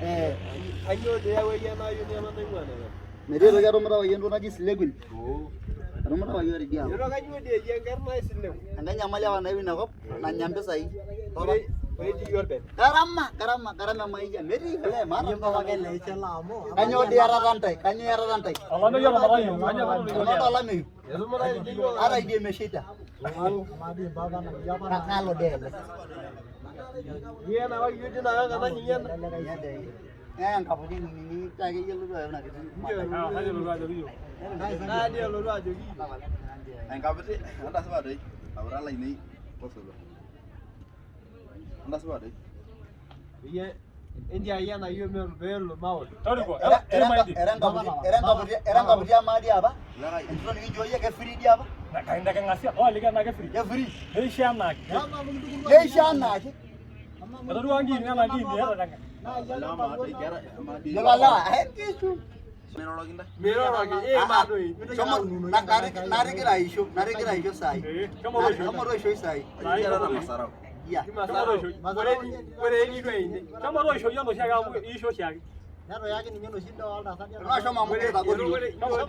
Kanyo dia wayana yuni amandengwana. Merero ya romara wayendo na jisilegwin. Romara wayori dia. Yoro kanyo dia yengarna isileg. Anga nyamali awana wina kop na nyambe sai. Wait yorbe. Karama maija meri kale mara bawa ke le chala amo. Kanyo dia rarantai, kanyo ya rarantai. Alame yo mara yo, anya mara yo. Alame. Ara ide meshita. Madi baba na yaba. Nakalo dele. Yena wa yudi na anga na nyenda. Enkaputi ni tage yelu do na kitu. Haje lo ga jogi. Na dia lo do jogi. Enkaputi anda sabar deh. Abra lai nei posolo. Anda sabar deh. Ye India yana yume velo maul. Toriko. Enkaputi amadi aba. Entro ni joye ke free dia aba. Na kainda kan ngasia. Oh liga na ke free. Ya free. Heisha na. Heisha na. Adu wangi ni na ngi ya na. Lama deh kira amadi. Lala, enkisu. Mero lagi. Madoi. Kamu nari kira isho sai. Kamu ro isho sai. Kira na masarau. Iya. Wale ni kwende. Kama ro isho yondo shaga isho shaga. Naro yake ni nyono shindo alda sadia. Ro isho mamu kira gori. Kama.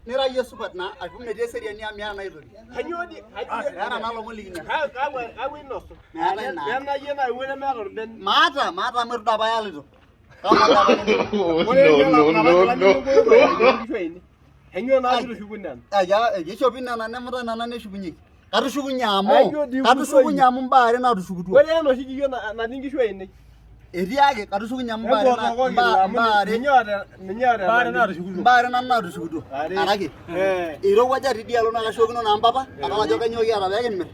Nira Yesu patna, aku media seria ni amia na idori. Yana nalo muligina. Mata merda bayalido. Henyo na jiru shugunan. Ya, yeshopina na nemra na ne shugunyi. Kadu shugunyamo mbare na rushugudu. Wale no shigiyo na ningi shwene. Eriage kadu shugunyamo mbare na mbare. Bare na rushugudu. Mbare na rushugudu. Arage. Iro waja ridialo na shogno na mbaba. Akala joka nyogi ara begen me.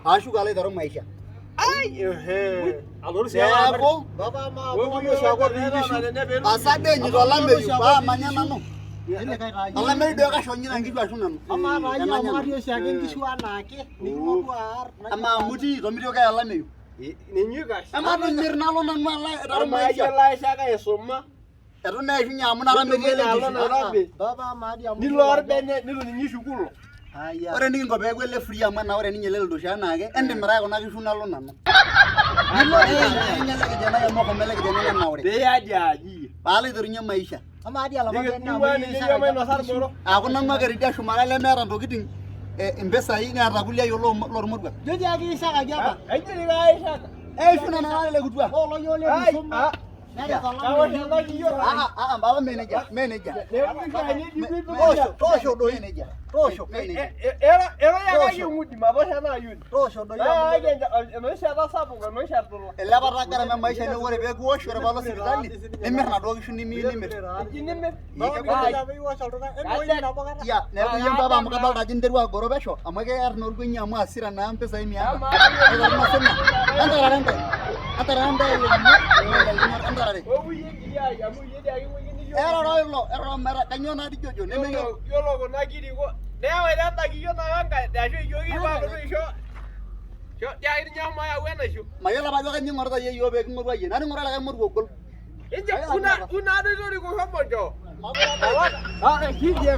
Ashu gale daro maisha. Alor siya ko. Baba ma wo shago ningi. Asade nyidola meyu ba manyana no. Allah mai doga shonyi na ngiba shunan. Ama ranya mario shage inkishu anake. Ningo war. Ama muti domiro ga Allah meyu. Ninyu ga. Ama no nirnalo na mala daro Ama maisha. ya la shaga esoma. Ero na hinya munara megele. Baba madi amu. Nilor bene nilu ninyi shukulu. Ore ningi ngobe gwele free ama na ore ninyi lelo dosha na age ende mara ko na kishunalo nano. Nilo nyala ke jana ya moko mele ke jana na ore. Be ya jaji. Bale dorunya maisha. Ama adi ala bagene amu. Ako nang magari dia shumara le mera ntokitin embesa hii na ragulia yolo lor murga. Joji agi shaka jaba. Ajiri ga shaka. Shuna na le gutwa. Olo yole musoma. Baba manager. Tosho do manager. Tosho manager. Era ya ga yumudi mabasha na yudi. Tosho do ya. No shata sabu no shata. Ela barra cara me maisha ne wore be go shore balo sirali. Nimmer na do shuni mi nimmer. Nimmer. Ya, ne ko yem baba amka dal rajin derwa goro besho. Amage yar nor ko nyamu asira na ampe sai mi aba. Ero mera kanyo na di jojo ne me yo ko na gidi ko dewe da ta giyo na wanga da jo yogi ba do sho ya iri nyama ya wena sho mayola ba ga nyi ngorda ye yo be ngorwa ye na ngora la ngor gogol inje una de do ko homo jo ki je